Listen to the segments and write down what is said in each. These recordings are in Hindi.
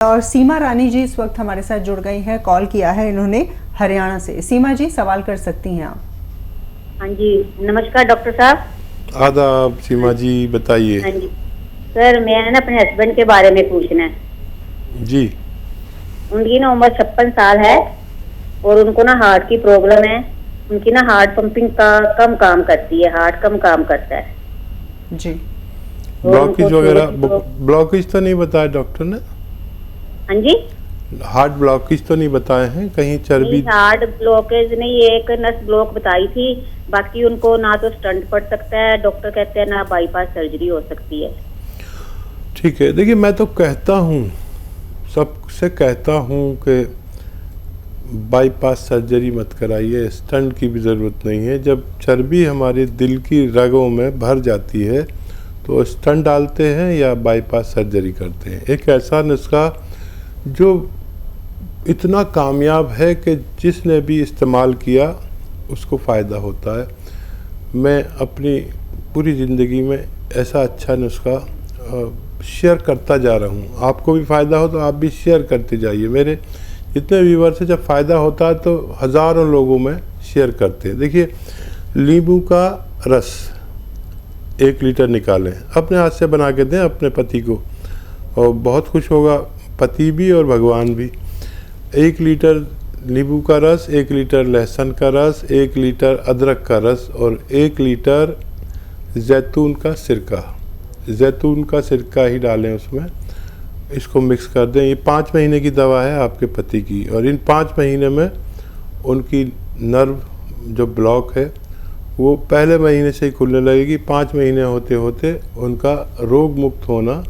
और सीमा रानी जी इस वक्त हमारे साथ जुड़ गई हैं। कॉल किया है इन्होंने हरियाणा से। सीमा जी सवाल कर सकती हैं आप। हाँ जी, नमस्कार डॉक्टर साहब। आदाब सीमा जी, बताइए। हाँ जी सर, मैंने ना अपने हस्बैंड के बारे में पूछना है जी। उनकी ना उम्र 56 साल है और उनको ना हार्ट की प्रॉब्लम है। उनकी ना हार्ट पंपिंग का कम काम करती है, हार्ट कम काम करता है जी। ब्लॉकेज वगैरह, ब्लॉकेज तो नहीं बताया डॉक्टर ने? हाँ जी, हार्ट ब्लॉकेज तो नहीं बताए हैं? कहीं चर्बी? हार्ट ब्लॉकेज नहीं, एक नस ब्लॉक बताई थी। बाकी उनको ना तो स्टंट पड़ सकता है, डॉक्टर कहते हैं ना बाईपास सर्जरी हो सकती है। ठीक है, देखिए मैं तो कहता हूँ, सबसे कहता हूँ कि बाईपास सर्जरी मत कराइए, स्टंट की भी ज़रूरत नहीं है। जब चर्बी हमारे दिल की रगों में भर जाती है तो स्टंट डालते हैं या बाईपास सर्जरी करते हैं। एक ऐसा नुस्खा जो इतना कामयाब है कि जिसने भी इस्तेमाल किया उसको फ़ायदा होता है। मैं अपनी पूरी ज़िंदगी में ऐसा अच्छा नुस्खा शेयर करता जा रहा हूँ। आपको भी फ़ायदा हो तो आप भी शेयर करते जाइए। मेरे जितने व्यूवर से जब फ़ायदा होता है तो हज़ारों लोगों में शेयर करते हैं। देखिए, नींबू का रस 1 लीटर निकालें, अपने हाथ से बना के दें अपने पति को और बहुत खुश होगा पति भी और भगवान भी। 1 लीटर नींबू का रस, 1 लीटर लहसुन का रस, 1 लीटर अदरक का रस और 1 लीटर जैतून का सिरका। जैतून का सिरका ही डालें उसमें, इसको मिक्स कर दें। ये 5 महीने की दवा है आपके पति की और इन 5 महीने में उनकी नर्व जो ब्लॉक है वो पहले महीने से ही खुलने लगेगी। 5 महीने होते होते उनका रोग मुक्त होना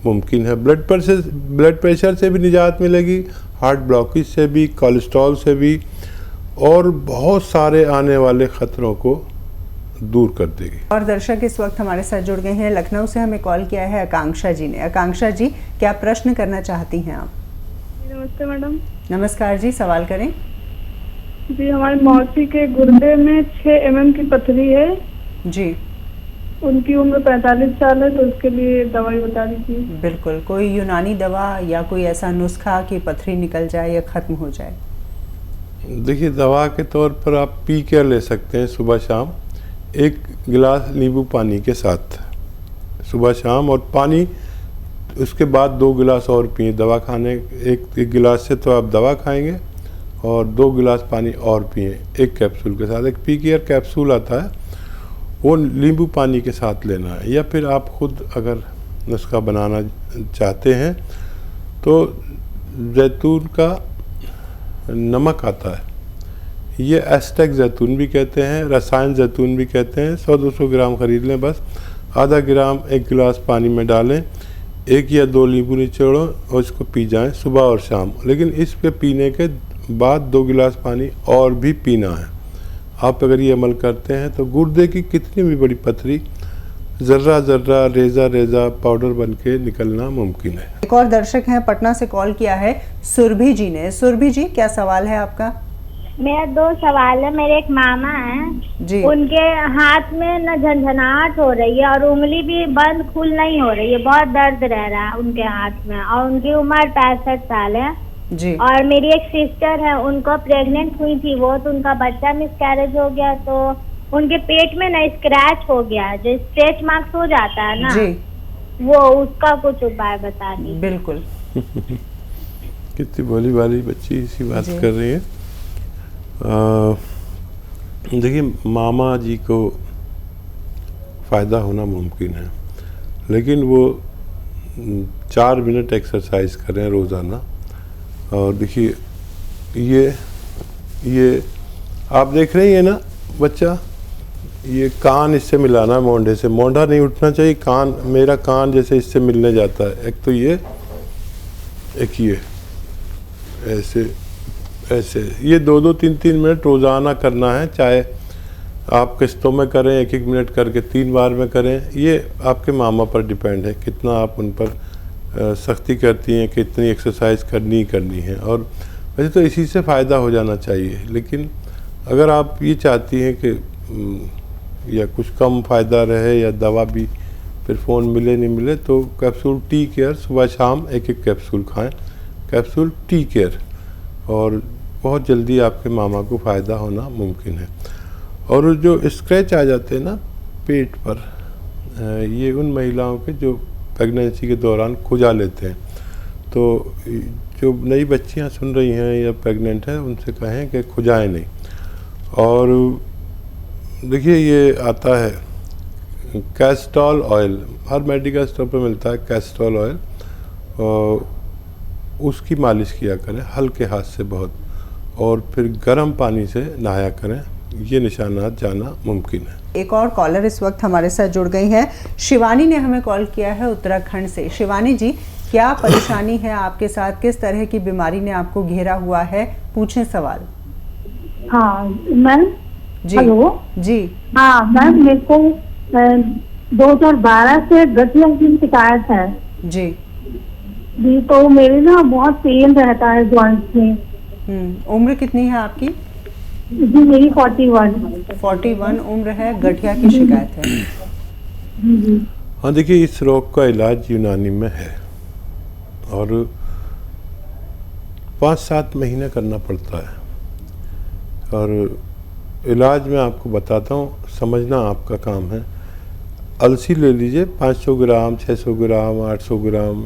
मुमकिन है। ब्लड प्रेशर से भी निजात मिलेगी, हार्ट ब्लॉकेज से भी, कोलेस्ट्रॉल से भी और बहुत सारे आने वाले ख़तरों को दूर कर देगी। और दर्शक इस वक्त हमारे साथ जुड़ गए हैं। लखनऊ से हमें कॉल किया है आकांक्षा जी ने। आकांक्षा जी, क्या प्रश्न करना चाहती हैं आप? नमस्ते मैडम। नमस्कार जी, सवाल करें। जी, हमारी मौसी के गुर्दे में 6 mm की पथरी है जी। उनकी उम्र 45 साल है, तो उसके लिए दवाई बता दीजिए। बिल्कुल, कोई यूनानी दवा या कोई ऐसा नुस्खा कि पथरी निकल जाए या ख़त्म हो जाए? देखिए, दवा के तौर पर आप पी के ले सकते हैं सुबह शाम 1 गिलास नींबू पानी के साथ, सुबह शाम। और पानी उसके बाद 2 गिलास और पिए। दवा खाने एक गिलास से तो आप दवा खाएंगे और 2 गिलास पानी और पिए 1 कैप्सूल के साथ। एक पी केयर कैप्सूल आता है, वो नींबू पानी के साथ लेना है। या फिर आप खुद अगर नुस्खा बनाना चाहते हैं तो जैतून का नमक आता है, ये एस्टेक जैतून भी कहते हैं, रसायन जैतून भी कहते हैं। 100-200 ग्राम खरीद लें, बस आधा ग्राम 1 गिलास पानी में डालें, 1 या 2 नींबू निचोड़ो और इसको पी जाएं सुबह और शाम। लेकिन इस पे पीने के बाद 2 गिलास पानी और भी पीना है। आप अगर ये अमल करते हैं तो गुर्दे की कितनी भी बड़ी पथरी ज़र्रा ज़र्रा, रेज़ा रेज़ा पाउडर बन के निकलना मुमकिन है। एक और दर्शक हैं, पटना से कॉल किया है सुरभि जी ने। सुरभि जी, क्या सवाल है आपका? मेरा 2 सवाल है। मेरे एक मामा हैं जी। उनके हाथ में न झंझनाहट हो रही है और उंगली भी बंद खुल नहीं हो रही है, बहुत दर्द रह रहा है उनके हाथ में और उनकी उम्र 65 साल है जी। और मेरी एक सिस्टर है, उनको प्रेग्नेंट हुई थी वो, तो उनका बच्चा मिसकैरेज हो गया, तो उनके पेट में ना स्क्रैच हो गया, जो स्ट्रेच मार्क्स हो जाता है ना जी। वो, उसका कुछ उपाय बता दीजिए। बिल्कुल। कितनी भोली भाली बच्ची इसी बात कर रही है। देखिए, मामा जी को फ़ायदा होना मुमकिन है, लेकिन वो 4 मिनट एक्सरसाइज करें रोज़ाना। और देखिए, ये आप देख रही हैं ना बच्चा, ये कान इससे मिलाना है मोंढे से। मोंढा नहीं उठना चाहिए, कान, मेरा कान जैसे इससे मिलने जाता है। एक तो ये, एक ये, ऐसे ऐसे, ये 2-2, 3-3 मिनट रोज़ाना करना है। चाहे आप किस्तों में करें, 1-1 मिनट करके 3 बार में करें। ये आपके मामा पर डिपेंड है कितना आप उन पर सख्ती करती हैं, कितनी एक्सरसाइज करनी है। और वैसे तो इसी से फ़ायदा हो जाना चाहिए, लेकिन अगर आप ये चाहती हैं कि या कुछ कम फ़ायदा रहे या दवा भी फिर फ़ोन मिले नहीं मिले, तो कैप्सूल टी केयर सुबह शाम 1-1 कैप्सूल खाएं। कैप्सूल टी केयर, और बहुत जल्दी आपके मामा को फ़ायदा होना मुमकिन है। और जो स्क्रैच आ जाते हैं ना पेट पर, ये उन महिलाओं के जो प्रेगनेंसी के दौरान खुजा लेते हैं। तो जो नई बच्चियां सुन रही हैं या प्रेग्नेंट हैं, उनसे कहें कि खुजाएं नहीं। और देखिए ये आता है कैस्टोल ऑयल, हर मेडिकल स्टोर पर मिलता है कैस्टोल ऑयल, और उसकी मालिश किया करें हल्के हाथ से बहुत, और फिर गर्म पानी से नहाया करें। ये निशानात जाना मुमकिन है। एक और कॉलर इस वक्त हमारे साथ जुड़ गई हैं। शिवानी ने हमें कॉल किया है उत्तराखंड से। शिवानी जी, क्या परेशानी है आपके साथ, किस तरह की बीमारी ने आपको घेरा हुआ है, पूछें सवाल। हाँ मैम जी हेलो जी। हाँ मैम, मेरे को 2012 से गठिया की शिकायत है जी जी। तो मेरे ना बहुत पेन रहता है जॉइंट्स में। उम्र कितनी है आपकी? जी मेरी 41 उम्र है, गठिया की शिकायत है। जी। हाँ देखिए, इस रोग का इलाज यूनानी में है और 5-7 महीने करना पड़ता है। और इलाज मैं आपको बताता हूँ, समझना आपका काम है। अलसी ले लीजिए 500 ग्राम, 600 ग्राम, 800 ग्राम,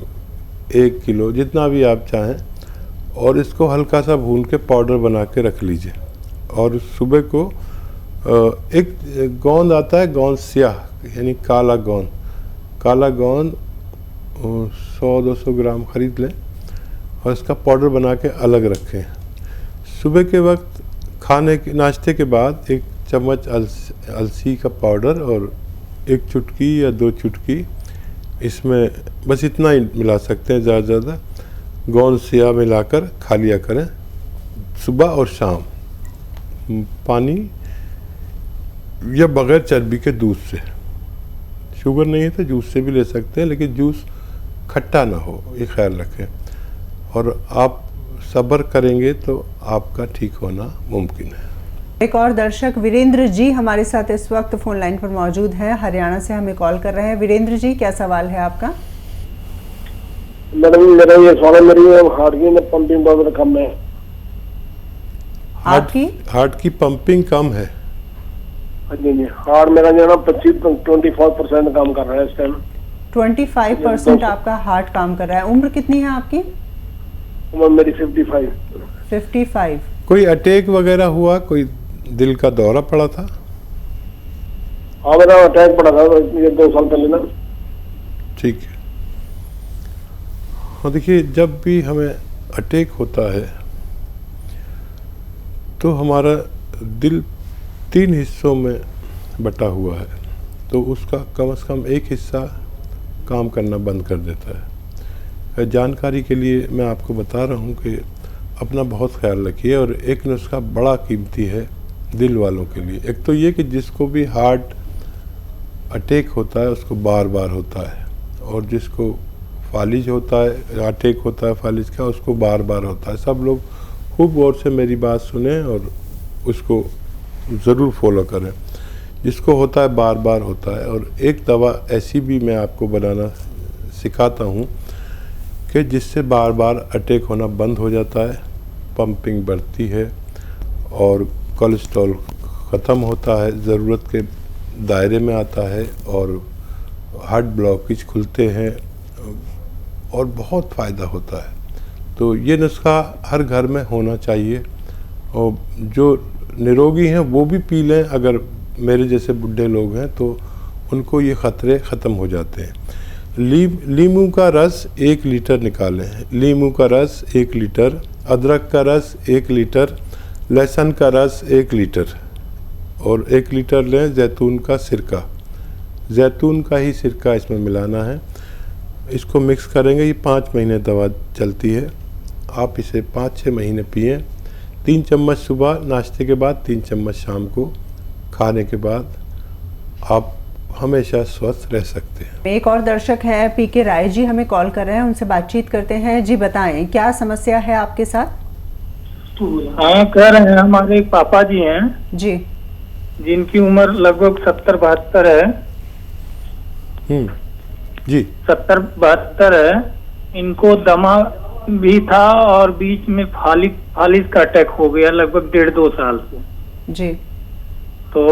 1 किलो, जितना भी आप चाहें, और इसको हल्का सा भून के पाउडर बना के रख लीजिए। और सुबह को एक गोंद आता है, गोंद स्याह यानी काला गोंद 100-200 ग्राम खरीद लें और इसका पाउडर बना के अलग रखें। सुबह के वक्त नाश्ते के बाद 1 चम्मच अलसी का पाउडर और 1 चुटकी या 2 चुटकी, इसमें बस इतना ही मिला सकते हैं, ज़्यादा गोंद स्याह मिलाकर खा लिया करें सुबह और शाम, पानी या बगैर चर्बी के दूध से। शुगर नहीं है तो जूस से भी ले सकते हैं, लेकिन जूस खट्टा ना हो, ये ख्याल रखें। और आप सब्र करेंगे तो आपका ठीक होना मुमकिन है। एक और दर्शक वीरेंद्र जी हमारे साथ इस वक्त फोन लाइन पर मौजूद हैं, हरियाणा से हमें कॉल कर रहे हैं। वीरेंद्र जी, क्या सवाल है आपका? मैडम मेरा ये सवाल है, मेरी हार्ट की पंपिंग बहुत कम है। हार्ट की पंपिंग कम है? जी, हार्ट मेरा जो है ना 25-24% काम कर रहा है इस टाइम। 25% आपका हार्ट काम कर रहा है। उम्र कितनी है आपकी? उम्र मेरी 55। कोई अटैक वगैरह हुआ, कोई दिल का दौरा पड़ा था? हाँ मेरा अटैक पड़ा था ये 2 साल पहले ना। ठीक है। हाँ देखिए, जब भी हमें अटैक होता है तो हमारा दिल 3 हिस्सों में बटा हुआ है, तो उसका कम से कम एक हिस्सा काम करना बंद कर देता है। जानकारी के लिए मैं आपको बता रहा हूँ कि अपना बहुत ख्याल रखिए। और एक नुस्खा बड़ा कीमती है दिल वालों के लिए। एक तो ये कि जिसको भी हार्ट अटैक होता है उसको बार बार होता है, और जिसको फालिज होता है, अटैक होता है फालिज का, उसको बार बार होता है। सब लोग खूब गौर से मेरी बात सुने और उसको ज़रूर फॉलो करें। जिसको होता है बार बार होता है। और एक दवा ऐसी भी मैं आपको बनाना सिखाता हूँ कि जिससे बार बार अटैक होना बंद हो जाता है, पंपिंग बढ़ती है और कोलेस्ट्रॉल ख़त्म होता है, ज़रूरत के दायरे में आता है, और हार्ट ब्लॉकेज खुलते हैं और बहुत फ़ायदा होता है। तो ये नुस्खा हर घर में होना चाहिए, और जो निरोगी हैं वो भी पी लें। अगर मेरे जैसे बुढ़े लोग हैं तो उनको ये ख़तरे ख़त्म हो जाते हैं। लीमू का रस 1 लीटर निकालें, लीमू का रस 1 लीटर, अदरक का रस 1 लीटर, लहसुन का रस 1 लीटर, और 1 लीटर लें जैतून का सिरका, जैतून का ही सिरका इसमें मिलाना है। इसको मिक्स करेंगे। ये 5 महीने दवा चलती है। आप इसे 5-6 महीने पिएं। 3 चम्मच सुबह नाश्ते के बाद, 3 चम्मच शाम को खाने के बाद। आप हमेशा स्वस्थ रह सकते हैं। एक और दर्शक है पीके राय जी, हमें कॉल कर रहे हैं, उनसे बातचीत करते हैं। जी बताएं, क्या समस्या है आपके साथ? हाँ, कह रहे हैं हमारे एक पापा जी हैं जी, जिनकी उम्र लगभग 70-72 है। जी 70-72 है। इनको दमा भी था और बीच में फालिज का अटैक हो गया लगभग 1.5-2 साल से। जी। तो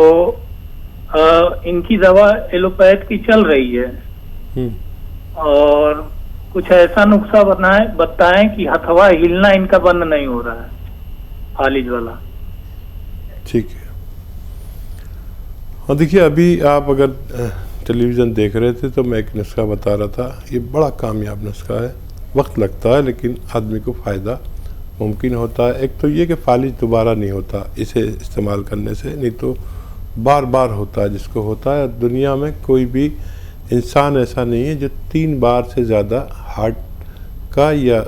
इनकी दवा एलोपैथ की चल रही है और कुछ ऐसा नुस्खा बताएं कि हथवा हिलना इनका बंद नहीं हो रहा है, फालिज वाला। ठीक है। और देखिए, अभी आप अगर टेलीविज़न देख रहे थे तो मैं एक नुस्खा बता रहा था। ये बड़ा कामयाब नुस्खा है, वक्त लगता है लेकिन आदमी को फ़ायदा मुमकिन होता है। एक तो ये कि फालिज दोबारा नहीं होता इसे इस्तेमाल करने से, नहीं तो बार बार होता है जिसको होता है। दुनिया में कोई भी इंसान ऐसा नहीं है जो 3 बार से ज़्यादा हार्ट का या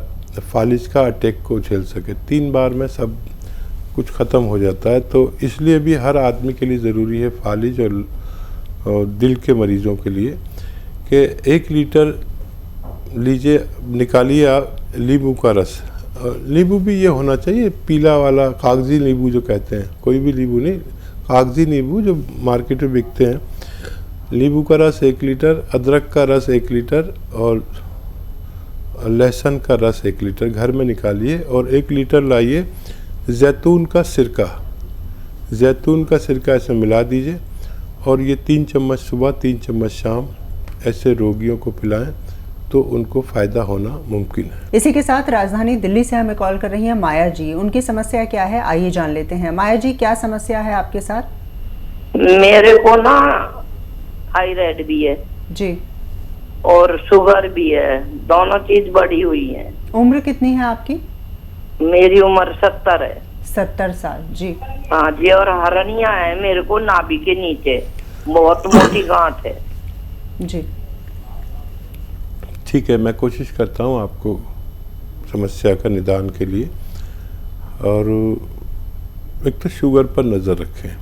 फालिज का अटैक को झेल सके। 3 बार में सब कुछ ख़त्म हो जाता है। तो इसलिए भी हर आदमी के लिए ज़रूरी है फालिज और दिल के मरीज़ों के लिए कि 1 लीटर लीजिए, निकालिए आप नींबू का रस। नींबू भी ये होना चाहिए पीला वाला, कागज़ी नींबू जो कहते हैं, कोई भी नींबू नहीं, कागज़ी नींबू जो मार्केट में बिकते हैं। नींबू का रस 1 लीटर, अदरक का रस 1 लीटर और लहसुन का रस 1 लीटर घर में निकालिए और 1 लीटर लाइए जैतून का सिरका। जैतून का सिरका इसमें मिला दीजिए और ये 3 चम्मच सुबह 3 चम्मच शाम ऐसे रोगियों को पिलाएं तो उनको फ़ायदा होना मुमकिन है। इसी के साथ राजधानी दिल्ली से हमें कॉल कर रही हैं माया जी। उनकी समस्या क्या है, आइए जान लेते हैं। माया जी, क्या समस्या है आपके साथ? मेरे को ना थायराइड भी है जी और शुगर भी है, दोनों चीज बढ़ी हुई है। उम्र कितनी है आपकी? मेरी उम्र 70 है। 70 साल। जी। हाँ जी। और हरनिया है मेरे को नाभि के नीचे, बहुत मोटी गांठ है। जी ठीक है, मैं कोशिश करता हूँ आपको समस्या का निदान के लिए। और एक तो शुगर पर नज़र रखें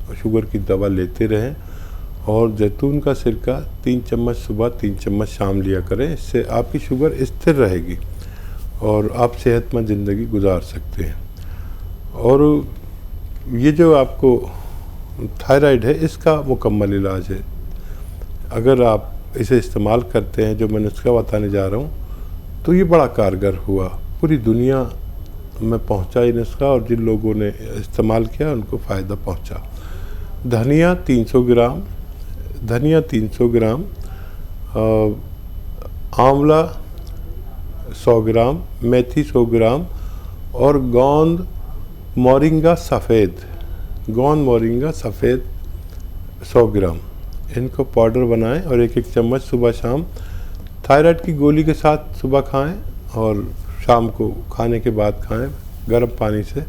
और शुगर की दवा लेते रहें और जैतून का सिरका 3 चम्मच सुबह 3 चम्मच शाम लिया करें। इससे आपकी शुगर स्थिर रहेगी और आप सेहतमंद ज़िंदगी गुजार सकते हैं। और ये जो आपको थायराइड है इसका मुकम्मल इलाज है। अगर आप इसे इस्तेमाल करते हैं जो मैं नुस्खा बताने जा रहा हूँ तो ये बड़ा कारगर हुआ, पूरी दुनिया में पहुँचा ये नुस्खा और जिन लोगों ने इस्तेमाल किया उनको फ़ायदा पहुँचा। धनिया 300 ग्राम, आंवला 100 ग्राम, मेथी 100 ग्राम और गोंद मोरिंगा सफ़ेद 100 ग्राम, इनको पाउडर बनाएं और 1-1 चम्मच सुबह शाम थायराइड की गोली के साथ सुबह खाएं और शाम को खाने के बाद खाएं गर्म पानी से,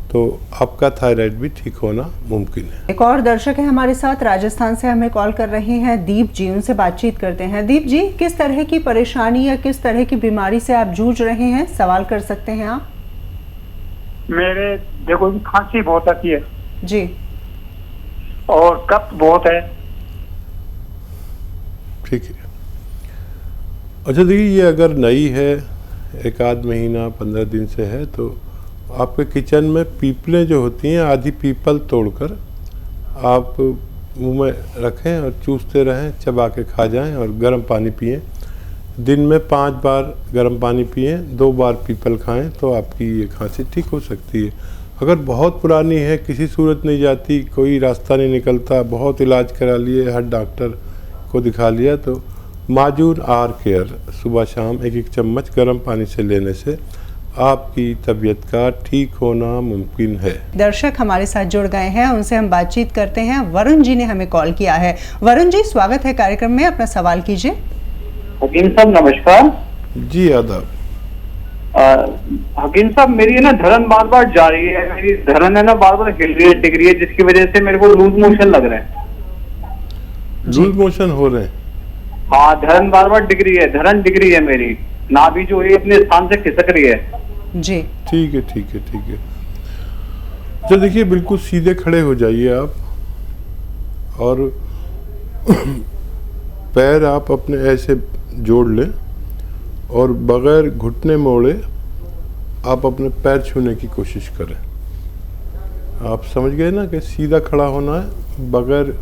तो आपका थायराइड भी ठीक होना मुमकिन है। एक और दर्शक है हमारे साथ, राजस्थान से हमें कॉल कर रहे हैं दीप जी। उनसे बातचीत करते हैं। दीप जी, किस तरह की परेशानी या किस तरह की बीमारी से आप जूझ रहे हैं, सवाल कर सकते हैं आप। मेरे देखो खांसी बहुत आती है जी और कफ बहुत है। ठीक है। अच्छा देखिए, ये अगर नई है, 1 आध महीना 15 दिन से है, तो आपके किचन में पीपलें जो होती हैं, आधी पीपल तोड़कर आप मुंह में रखें और चूसते रहें, चबा के खा जाएं और गर्म पानी पिएं। दिन में 5 बार गर्म पानी पिएं, 2 बार पीपल खाएं तो आपकी ये खांसी ठीक हो सकती है। अगर बहुत पुरानी है, किसी सूरत नहीं जाती, कोई रास्ता नहीं निकलता, बहुत इलाज करा लिए, हर डॉक्टर को दिखा लिया, तो माजून आर केयर सुबह शाम 1-1 चम्मच गर्म पानी से लेने से आपकी तबीयत का ठीक होना मुमकिन है। दर्शक हमारे साथ जुड़ गए हैं, उनसे हम बातचीत करते हैं। वरुण जी ने हमें कॉल किया है। वरुण जी, स्वागत है कार्यक्रम में, अपना सवाल कीजिए। हकीम साहब नमस्कार। जी आदाब। हकीम साहब, मेरी है ना धड़न बार बार जा रही है, मेरी धड़न है ना बार बार हिल रही है, टिक रही है, जिसकी वजह से मेरे को लूज मोशन लग रहे हैं। लूज मोशन हो रहे हैं? हाँ, धड़न बार बार डिग रही है, धड़न डिग रही है, मेरी नाभि जो है अपने स्थान से खिसक रही है। जी ठीक है ठीक है ठीक है। तो देखिए, बिल्कुल सीधे खड़े हो जाइए आप और पैर आप अपने ऐसे जोड़ लें और बगैर घुटने मोड़े आप अपने पैर छूने की कोशिश करें। आप समझ गए ना कि सीधा खड़ा होना है, बगैर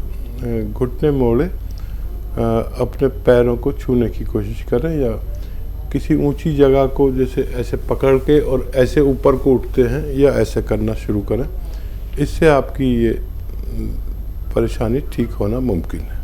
घुटने मोड़े अपने पैरों को छूने की कोशिश करें, या किसी ऊंची जगह को जैसे ऐसे पकड़ के और ऐसे ऊपर को उठते हैं या ऐसे करना शुरू करें, इससे आपकी ये परेशानी ठीक होना मुमकिन है।